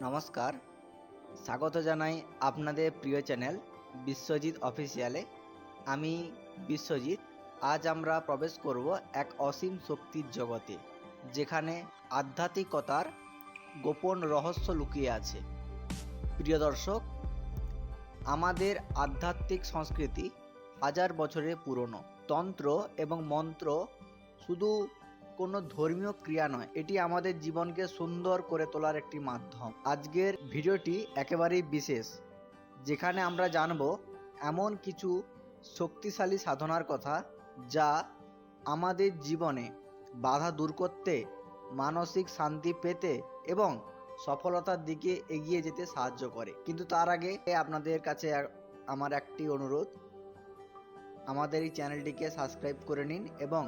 নমস্কার, স্বাগত জানাই আপনাদের প্রিয় চ্যানেল বিশ্বজিৎ অফিসিয়ালে। আমি বিশ্বজিৎ। আজ আমরা প্রবেশ করব এক অসীম শক্তির জগতে, যেখানে আধ্যাত্মিকতার গোপন রহস্য লুকিয়ে আছে। প্রিয় দর্শক, আমাদের আধ্যাত্মিক সংস্কৃতি হাজার বছরের পুরনো। তন্ত্র এবং মন্ত্র শুধু কোনো ধর্মীয় ক্রিয়া নয়, এটি আমাদের জীবনকে সুন্দর করে তোলার একটি মাধ্যম। আজকের ভিডিওটি একেবারেই বিশেষ, যেখানে আমরা জানব এমন কিছু শক্তিশালী সাধনার কথা যা আমাদের জীবনে বাধা দূর করতে, মানসিক শান্তি পেতে এবং সফলতার দিকে এগিয়ে যেতে সাহায্য করে। কিন্তু তার আগে আপনাদের কাছে আমার একটি অনুরোধ, আমাদের এই চ্যানেলটিকে সাবস্ক্রাইব করে নিন এবং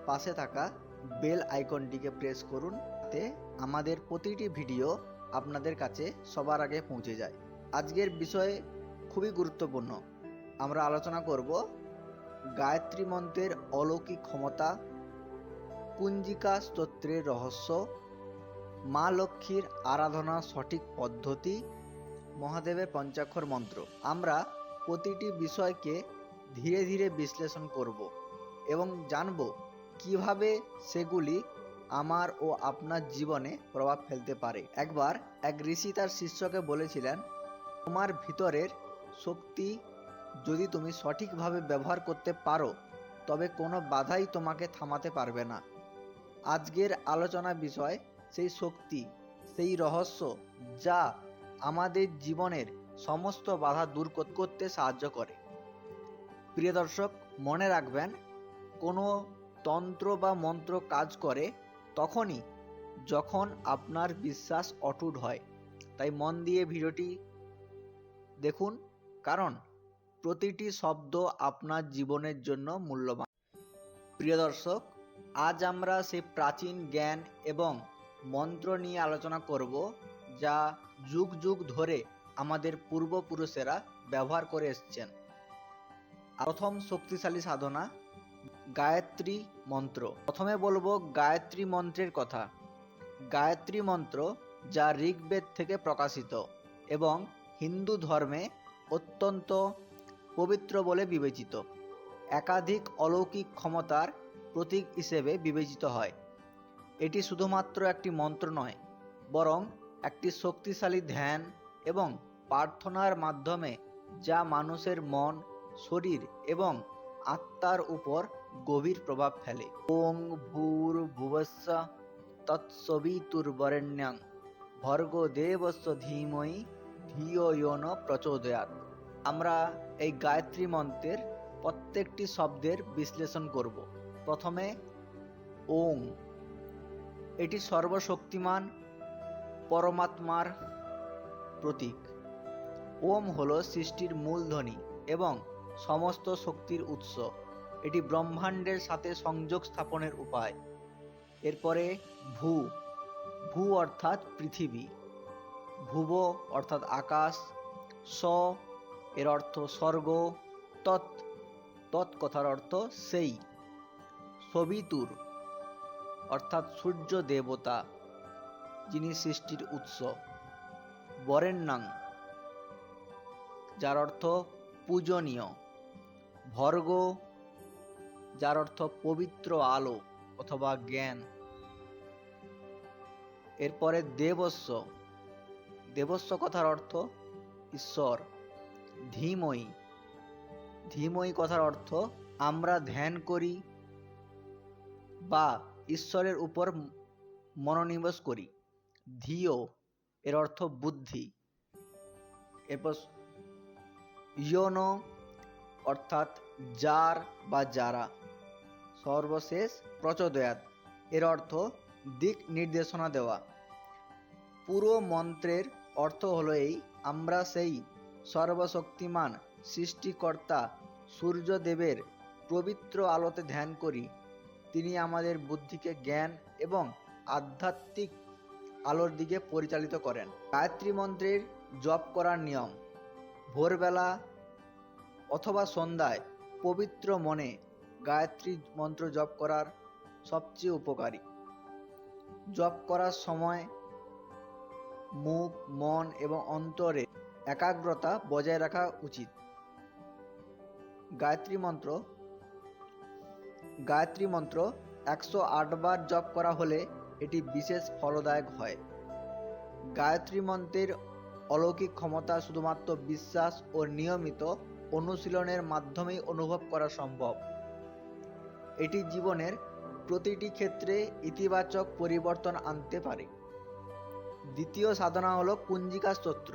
পাশে থাকা বেল আইকনটিকে প্রেস করুন, যাতে আমাদের প্রতিটি ভিডিও আপনাদের কাছে সবার আগে পৌঁছে যায়। আজকের বিষয় খুবই গুরুত্বপূর্ণ। আমরা আলোচনা করব গায়ত্রী মন্ত্রের অলৌকিক ক্ষমতা, কুঞ্জিকা স্তোত্রের রহস্য, মা লক্ষ্মীর আরাধনার সঠিক পদ্ধতি, মহাদেবের পঞ্চাক্ষর মন্ত্র। আমরা প্রতিটি বিষয়কে ধীরে ধীরে বিশ্লেষণ করব এবং জানব কিভাবে সেগুলি আমার ও আপনার জীবনে প্রভাব ফেলতে পারে। একবার এক ঋষি তার শিষ্যকে বলেছিলেন, তোমার ভিতরের শক্তি যদি তুমি সঠিকভাবে ব্যবহার করতে পারো, তবে কোনো বাধাই তোমাকে থামাতে পারবে না। আজকের আলোচনা বিষয় সেই শক্তি, সেই রহস্য যা আমাদের জীবনের সমস্ত বাধা দূর করতে সাহায্য করে। প্রিয় দর্শক, মনে রাখবেন, কোনো তন্ত্র বা মন্ত্র কাজ করে তখনই যখন আপনার বিশ্বাস অটুট হয়। তাই মন দিয়ে ভিডিওটি দেখুন, কারণ প্রতিটি শব্দ আপনার জীবনের জন্য মূল্যবান। প্রিয় দর্শক, আজ আমরা সেই প্রাচীন জ্ঞান এবং মন্ত্র নিয়ে আলোচনা করব যা যুগ যুগ ধরে আমাদের পূর্বপুরুষেরা ব্যবহার করে এসেছেন। প্রথম শক্তিশালী সাধনা, গায়ত্রী মন্ত্র। প্রথমে বলবো গায়ত্রী মন্ত্রের কথা। গায়ত্রী মন্ত্র, যা ঋগ্বেদ থেকে প্রকাশিত এবং হিন্দু ধর্মে অত্যন্ত পবিত্র বলে বিবেচিত, একাধিক অলৌকিক ক্ষমতার প্রতীক হিসেবে বিবেচিত হয়। এটি শুধুমাত্র একটি মন্ত্র নয়, বরং একটি শক্তিশালী ধ্যান এবং প্রার্থনার মাধ্যমে যা মানুষের মন, শরীর এবং আত্মার উপর গভীর প্রভাব ফেলে। ওং ভূর্ভুবস্য তৎসবিতুর্বরেণ্যং ভর্গো দেবস্য ধীমহি ধিয়ো ইয়ো ন প্রচোদয়াৎ। আমরা এই গায়ত্রী মন্ত্রের প্রত্যেকটি শব্দের বিশ্লেষণ করব। প্রথমে ওং। এটি সর্বশক্তিমান পরমাত্মার প্রতীক। ওম হলো সৃষ্টির মূলধ্বনি এবং সমস্ত শক্তির উৎস। এটি ব্রহ্মাণ্ডের সাথে সংযোগ স্থাপনের উপায়। এরপরে ভূ। ভূ অর্থাৎ পৃথিবী, ভুব অর্থাৎ আকাশ, স এর অর্থ স্বর্গ, তৎ, তৎ কথার অর্থ সেই, সবিতুর অর্থাৎ সূর্য দেবতা, যিনি সৃষ্টির উৎস, বরেণ্যং যার অর্থ পূজনীয়, ভর্গ যার অর্থ পবিত্র আলো অথবা জ্ঞান। এরপরে দেবস্য। দেবস্য কথার অর্থ ঈশ্বর, ধীময়ী। ধীময়ী কথার অর্থ আমরা ধ্যান করি বা ঈশ্বরের উপর মনোনিবেশ করি। ধিয়ো এর অর্থ বুদ্ধি। এরপর ইয়োনো অর্থাৎ যার বা যারা। সর্বশেষ প্রচোদয়াৎ এর অর্থ দিক নির্দেশনা দেওয়া। পুরো মন্ত্রের অর্থ হলো এই, আমরা সেই সর্বশক্তিমান সৃষ্টিকর্তা সূর্যদেবের পবিত্র আলোতে ধ্যান করি। তিনি আমাদের বুদ্ধিকে জ্ঞান এবং আধ্যাত্মিক আলোর দিকে পরিচালিত করেন। গায়ত্রী মন্ত্রের জপ করার নিয়ম। ভোরবেলা অথবা সন্ধ্যায় পবিত্র মনে গায়ত্রী মন্ত্র জপ করার সবচেয়ে উপকারী। জপ করার সময় মুখ, মন এবং অন্তরে একাগ্রতা বজায় রাখা উচিত। গায়ত্রী মন্ত্র 108 বার জপ করা হলে এটি বিশেষ ফলদায়ক হয়। গায়ত্রী মন্ত্রের অলৌকিক ক্ষমতা শুধুমাত্র বিশ্বাস ও নিয়মিত অনুশীলনের মাধ্যমেই অনুভব করা সম্ভব। এটি জীবনের প্রতিটি ক্ষেত্রে ইতিবাচক পরিবর্তন আনতে পারে। দ্বিতীয় সাধনা হলো কুঞ্জিকা স্তোত্র।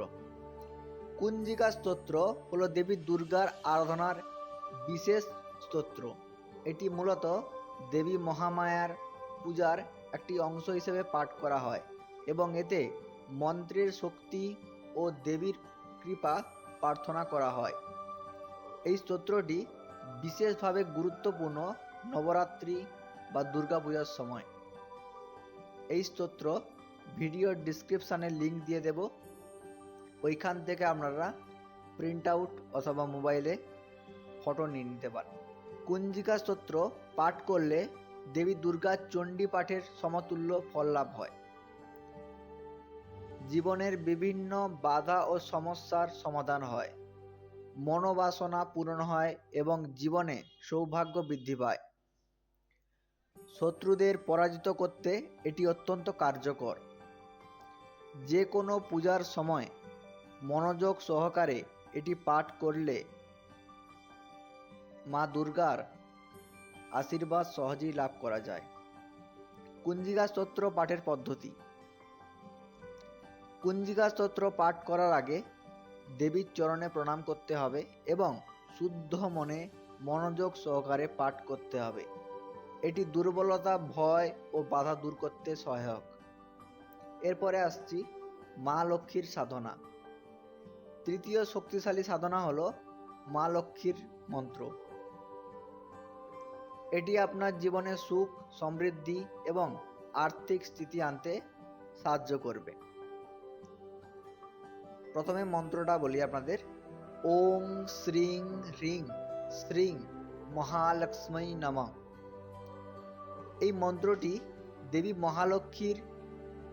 কুঞ্জিকা স্তোত্র হলো দেবী দুর্গার আরাধনার বিশেষ স্তোত্র। এটি মূলত দেবী মহামায়ার পূজার একটি অংশ হিসেবে পাঠ করা হয় এবং এতে মন্ত্রের শক্তি ও দেবীর কৃপা প্রার্থনা করা হয়। এই স্তোত্রটি বিশেষভাবে গুরুত্বপূর্ণ নবরাত্রি বা দুর্গাপূজার সময়। এই স্তোত্র ভিডিও ডিসক্রিপশানে লিঙ্ক দিয়ে দেব, ওইখান থেকে আপনারা প্রিন্ট আউট অথবা মোবাইলে ফটো নিয়ে নিতে পারেন। কুঞ্জিকা স্তোত্র পাঠ করলে দেবী দুর্গার চণ্ডী পাঠের সমতুল্য ফল লাভ হয়। জীবনের বিভিন্ন বাধা ও সমস্যার সমাধান হয়, মনোবাসনা পূরণ হয় এবং জীবনে সৌভাগ্য বৃদ্ধি পায়। শত্রুদের পরাজিত করতে এটি অত্যন্ত কার্যকর। যে কোনো পূজার সময় মনোযোগ সহকারে এটি পাঠ করলে মা দুর্গার আশীর্বাদ সহজেই লাভ করা যায়। কুঞ্জিকা স্তোত্র পাঠের পদ্ধতি। কুঞ্জিকা স্তোত্র পাঠ করার আগে দেবীর চরণে প্রণাম করতে হবে এবং শুদ্ধ মনে মনোযোগ সহকারে পাঠ করতে হবে। এটি দুর্বলতা, ভয় ও বাধা দূর করতে সহায়ক। এরপরে আসছি মা লক্ষ্মীর সাধনা। তৃতীয় শক্তিশালী সাধনা হলো মা লক্ষ্মীর মন্ত্র। এটি আপনার জীবনে সুখ, সমৃদ্ধি এবং আর্থিক স্থিতি আনতে সাহায্য করবে। প্রথমে মন্ত্রটা বলি আপনাদের। ওং শ্রীং হ্রিং শ্রীং মহালক্ষ্মী নমঃ। এই মন্ত্রটি দেবী মহালক্ষ্মীর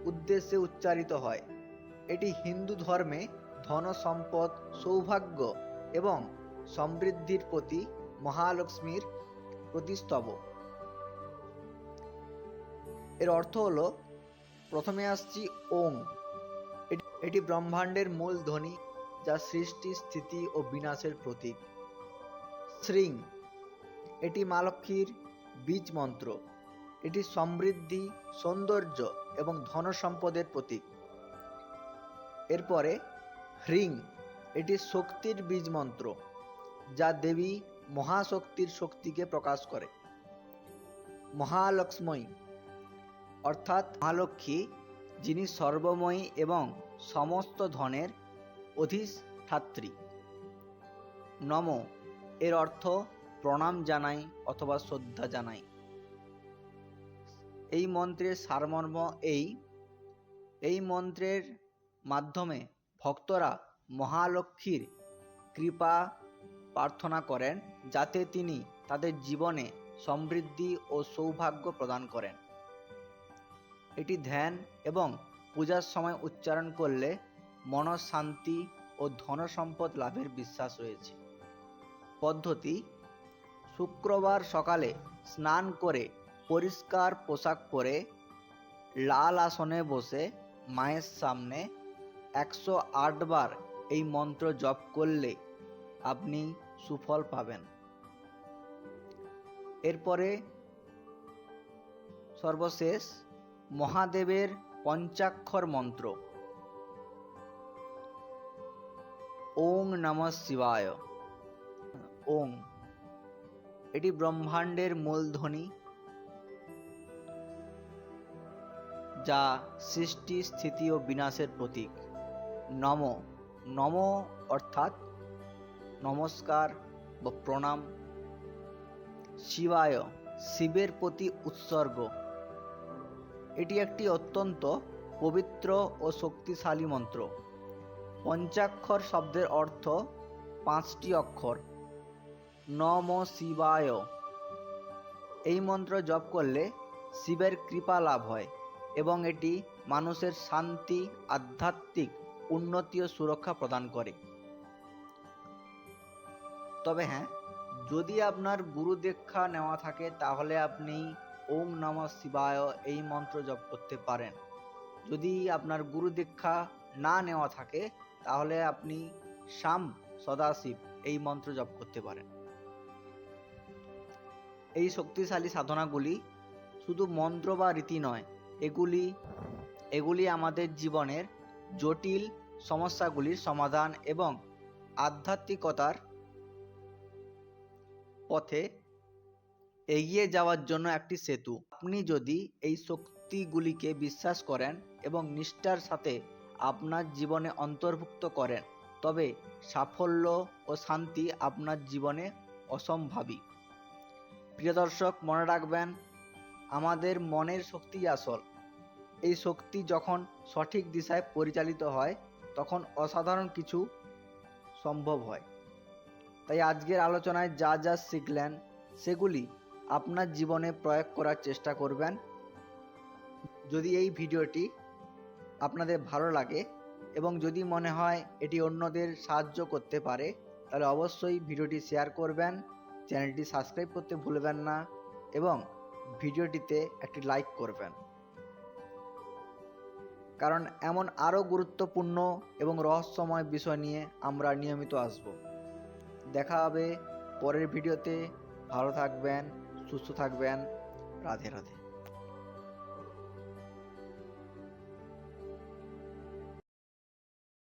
উদ্দেশ্যে উচ্চারিত হয়। এটি হিন্দু ধর্মে ধন সম্পদ, সৌভাগ্য এবং সমৃদ্ধির প্রতি মহালক্ষ্মীর প্রতিস্তব। এর অর্থ হলো, প্রথমে আসছি ওং। এটি ব্রহ্মাণ্ডের মূল ধ্বনি, যা সৃষ্টি, স্থিতি ও বিনাশের প্রতীক। শ্রীং, এটি মা লক্ষ্মীর বীজ মন্ত্র। এটি সমৃদ্ধি, সৌন্দর্য এবং ধন সম্পদের প্রতীক। এরপরে হ্রিং, এটি শক্তির বীজ মন্ত্র, যা দেবী মহাশক্তির শক্তিকে প্রকাশ করে। মহালক্ষ্মী অর্থাৎ মহালক্ষ্মী, যিনি সর্বময়ী এবং সমস্ত ধনের অধিষ্ঠাত্রী। নম, এর অর্থ প্রণাম জানাই অথবা শ্রদ্ধা জানাই। এই মন্ত্রের সারমর্ম এই মন্ত্রের মাধ্যমে ভক্তরা মহালক্ষ্মীর কৃপা প্রার্থনা করেন, যাতে তিনি তাদের জীবনে সমৃদ্ধি ও সৌভাগ্য প্রদান করেন। এটি ধ্যান এবং পূজার সময় উচ্চারণ করলে মনঃশান্তি ও ধনসম্পদ লাভের বিশ্বাস রয়েছে। পদ্ধতি: শুক্রবার সকালে স্নান করে পরিষ্কার পোশাক পরে লাল আসনে বসে মায়ের সামনে 108 বার এই মন্ত্র জপ করলে আপনি সুফল পাবেন। এরপরে সর্বশেষ মহাদেবের পঞ্চাক্ষর মন্ত্র। ওং নমঃ শিবায়। ওং, এটি ব্রহ্মাণ্ডের মূলধ্বনি, যা সৃষ্টি, স্থিতি ও বিনাশের প্রতীক। নম, নম অর্থাৎ নমস্কার বা প্রণাম। শিবায়, শিবের প্রতি উৎসর্গ। এটি একটি অত্যন্ত পবিত্র ও শক্তিশালী মন্ত্র। পঞ্চাক্ষর শব্দের অর্থ 5টি অক্ষর। নম শিবায়। এই মন্ত্র জপ করলে শিবের কৃপা লাভ হয় এবং এটি মানুষের শান্তি, আধ্যাত্মিক উন্নতি ও সুরক্ষা প্রদান করে। তবে হ্যাঁ, যদি আপনার গুরু দীক্ষা নেওয়া থাকে তাহলে আপনি ওম নমঃ শিবায় এই মন্ত্র জপ করতে পারেন। যদি আপনার গুরু দীক্ষা না নেওয়া থাকে তাহলে আপনি শাম সদাশিব এই মন্ত্র জপ করতে পারেন। এই শক্তিশালী সাধনাগুলি শুধু মন্ত্র বা রীতি নয়, এগুলি আমাদের জীবনের জটিল সমস্যাগুলির সমাধান এবং আধ্যাত্মিকতার পথে এগিয়ে যাওয়ার জন্য একটি সেতু। আপনি যদি এই শক্তিগুলিকে বিশ্বাস করেন এবং নিষ্ঠার সাথে আপনার জীবনে অন্তর্ভুক্ত করেন, তবে সাফল্য ও শান্তি আপনার জীবনে অসম্ভাবী। প্রিয় দর্শক, মনে রাখবেন, আমাদের মনের শক্তি আসল। এই শক্তি যখন সঠিক দিশায় পরিচালিত হয় তখন অসাধারণ কিছু সম্ভব হয়। তাই আজকের আলোচনায় যা যা শিখলেন সেগুলি আপনার জীবনে প্রয়োগ করার চেষ্টা করবেন। যদি এই ভিডিওটি আপনাদের ভালো লাগে এবং যদি মনে হয় এটি অন্যদের সাহায্য করতে পারে, তাহলে অবশ্যই ভিডিওটি শেয়ার করবেন, চ্যানেলটি সাবস্ক্রাইব করতে ভুলবেন না এবং ভিডিওটিতে একটি লাইক করবেন। কারণ এমন আরও গুরুত্বপূর্ণ এবং রহস্যময় বিষয় নিয়ে আমরা নিয়মিত আসব। দেখা হবে পরের ভিডিওতে। ভালো থাকবেন, সুস্থ থাকবেন। রাধে রাধে।